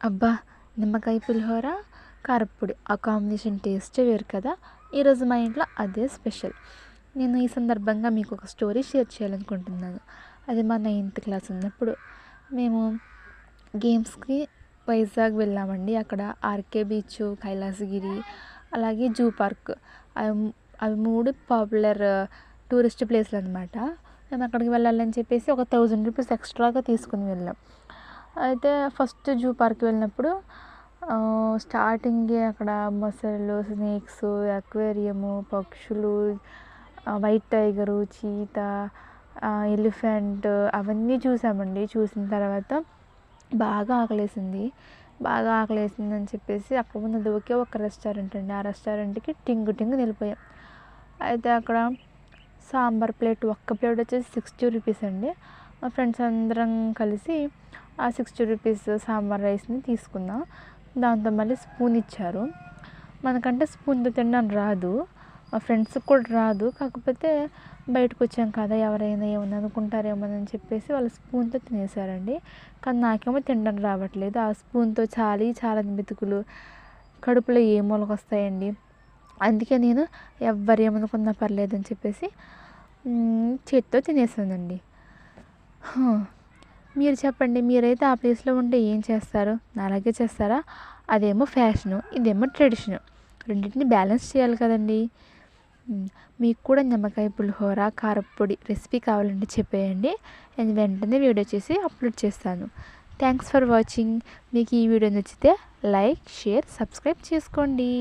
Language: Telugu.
అబ్బా! నిమ్మకాయ పులిహోర, కారప్పొడి ఆ కాంబినేషన్ టేస్టే వేరు కదా! ఈరోజు మా ఇంట్లో అదే స్పెషల్. నేను ఈ సందర్భంగా మీకు ఒక స్టోరీ షేర్ చేయాలనుకుంటున్నాను. అది మా నైన్త్ క్లాస్ ఉన్నప్పుడు మేము గేమ్స్‌కి వైజాగ్ వెళ్ళామండి. అక్కడ ఆర్‌కే బీచ్, కైలాసగిరి, అలాగే జూ పార్క్ అవి అవి 3 పాపులర్ టూరిస్ట్ ప్లేస్‌లనమాట. మేము అక్కడికి వెళ్ళాలని చెప్పేసి ఒక 1000 రూపీస్ ఎక్స్ట్రాగా తీసుకొని వెళ్ళాం. అయితే ఫస్ట్ జూ పార్క్ వెళ్ళినప్పుడు స్టార్టింగే అక్కడ మొసళ్ళు, స్నేక్స్, అక్వేరియము, పక్షులు, వైట్ టైగరు, చీతా, ఎలిఫెంట్ అవన్నీ చూసామండి. చూసిన తర్వాత బాగా ఆకలేసింది. బాగా ఆకలేసిందని చెప్పేసి అక్కడ ఉన్నది ఒకే ఒక రెస్టారెంట్ అండి. ఆ రెస్టారెంట్‌కి టింగు టింగున వెళ్ళిపోయాం. అయితే అక్కడ సాంబార్ ప్లేట్ ఒక్క ప్లేట్ వచ్చేసి 60 రూపీస్ అండి. మా ఫ్రెండ్స్ అందరం కలిసి ఆ 60 రూపీస్ సాంబార్ రైస్‌ని తీసుకున్నాం. దాంతో మళ్ళీ స్పూన్ ఇచ్చారు. మనకంటే స్పూన్‌తో తినడం రాదు. మా ఫ్రెండ్స్‌కి కూడా రాదు. కాకపోతే బయటకు వచ్చాం కదా! ఎవరైనా ఏమన్నా అనుకుంటారేమోనని చెప్పేసి వాళ్ళు స్పూన్‌తో తినేసారండి. కానీ నాకేమో తినడం రావట్లేదు. ఆ స్పూన్‌తో చాలని మెతుకులు కడుపులో ఏ మూలకొస్తాయండి. అందుకే నేను ఎవ్వరు ఏమనుకున్నా పర్లేదని చెప్పేసి చేత్తో తినేసానండి. మీరు చెప్పండి, మీరైతే ఆ ప్లేస్‌లో ఉంటే ఏం చేస్తారు? నాలాగే చేస్తారా? అదేమో ఫ్యాషను, ఇదేమో ట్రెడిషను. రెండిటిని బ్యాలెన్స్ చేయాలి కదండీ! మీకు కూడా నిమ్మకాయ పులిహోర, కారప్పొడి రెసిపీ కావాలంటే చెప్పేయండి. నేను వెంటనే వీడియో చేసి అప్లోడ్ చేస్తాను. Thanks for watching. మీకు ఈ వీడియో నచ్చితే లైక్, షేర్, సబ్స్క్రైబ్ చేసుకోండి.